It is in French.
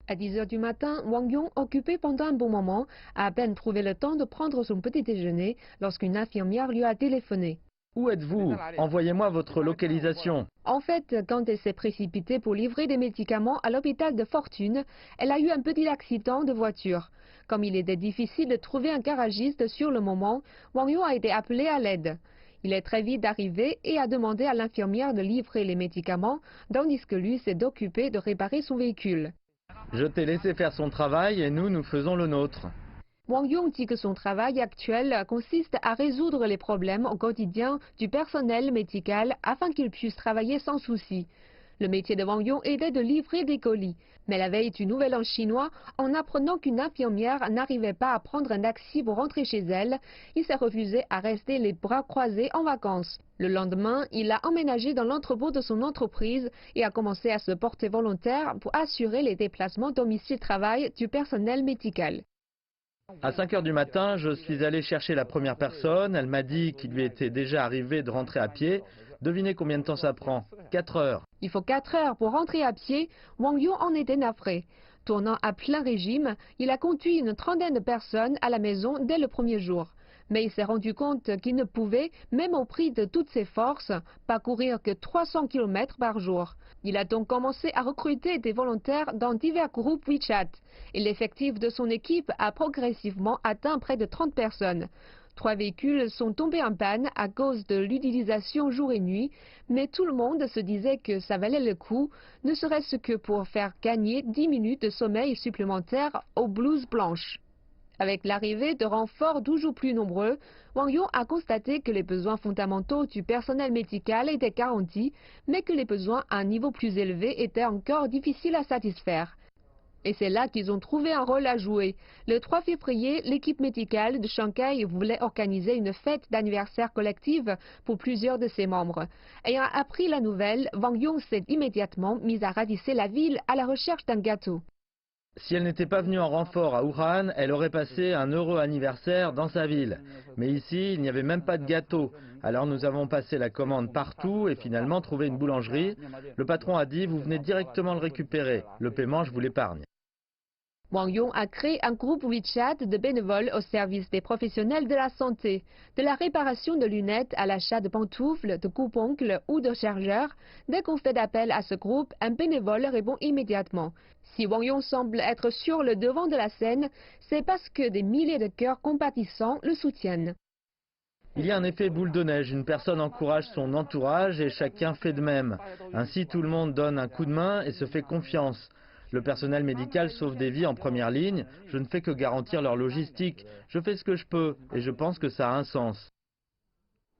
À 10 heures du matin, Wang Yong, occupé pendant un bon moment, a à peine trouvé le temps de prendre son petit déjeuner lorsqu'une infirmière lui a téléphoné. Où êtes-vous? Envoyez-moi votre localisation. En fait, quand elle s'est précipitée pour livrer des médicaments à l'hôpital de Fortune, elle a eu un petit accident de voiture. Comme il était difficile de trouver un garagiste sur le moment, Wang Yong a été appelé à l'aide. Il est très vite arrivé et a demandé à l'infirmière de livrer les médicaments, tandis que lui s'est occupé de réparer son véhicule. Je t'ai laissé faire son travail et nous faisons le nôtre. Wang Yong dit que son travail actuel consiste à résoudre les problèmes au quotidien du personnel médical afin qu'il puisse travailler sans souci. Le métier de Wang Yong était de livrer des colis. Mais la veille du Nouvel An chinois, en apprenant qu'une infirmière n'arrivait pas à prendre un taxi pour rentrer chez elle, il s'est refusé à rester les bras croisés en vacances. Le lendemain, il a emménagé dans l'entrepôt de son entreprise et a commencé à se porter volontaire pour assurer les déplacements domicile-travail du personnel médical. À 5 heures du matin, je suis allé chercher la première personne. Elle m'a dit qu'il lui était déjà arrivé de rentrer à pied. Devinez combien de temps ça prend? 4 heures. Il faut 4 heures pour rentrer à pied. Wang Yong en était navré. Tournant à plein régime, il a conduit une trentaine de personnes à la maison dès le premier jour. Mais il s'est rendu compte qu'il ne pouvait, même au prix de toutes ses forces, parcourir que 300 km par jour. Il a donc commencé à recruter des volontaires dans divers groupes WeChat. Et l'effectif de son équipe a progressivement atteint près de 30 personnes. 3 véhicules sont tombés en panne à cause de l'utilisation jour et nuit, mais tout le monde se disait que ça valait le coup, ne serait-ce que pour faire gagner 10 minutes de sommeil supplémentaire aux blouses blanches. Avec l'arrivée de renforts toujours plus nombreux, Wang Yong a constaté que les besoins fondamentaux du personnel médical étaient garantis, mais que les besoins à un niveau plus élevé étaient encore difficiles à satisfaire. Et c'est là qu'ils ont trouvé un rôle à jouer. Le 3 février, l'équipe médicale de Shanghai voulait organiser une fête d'anniversaire collective pour plusieurs de ses membres. Ayant appris la nouvelle, Wang Yong s'est immédiatement mise à ratisser la ville à la recherche d'un gâteau. Si elle n'était pas venue en renfort à Wuhan, elle aurait passé un heureux anniversaire dans sa ville. Mais ici, il n'y avait même pas de gâteau. Alors nous avons passé la commande partout et finalement trouvé une boulangerie. Le patron a dit, vous venez directement le récupérer. Le paiement, je vous l'épargne. Wang Yong a créé un groupe WeChat de bénévoles au service des professionnels de la santé, de la réparation de lunettes à l'achat de pantoufles, de coupe-ongles ou de chargeurs. Dès qu'on fait appel à ce groupe, un bénévole répond immédiatement. Si Wang Yong semble être sur le devant de la scène, c'est parce que des milliers de cœurs compatissants le soutiennent. Il y a un effet boule de neige, une personne encourage son entourage et chacun fait de même. Ainsi tout le monde donne un coup de main et se fait confiance. Le personnel médical sauve des vies en première ligne, je ne fais que garantir leur logistique. Je fais ce que je peux et je pense que ça a un sens.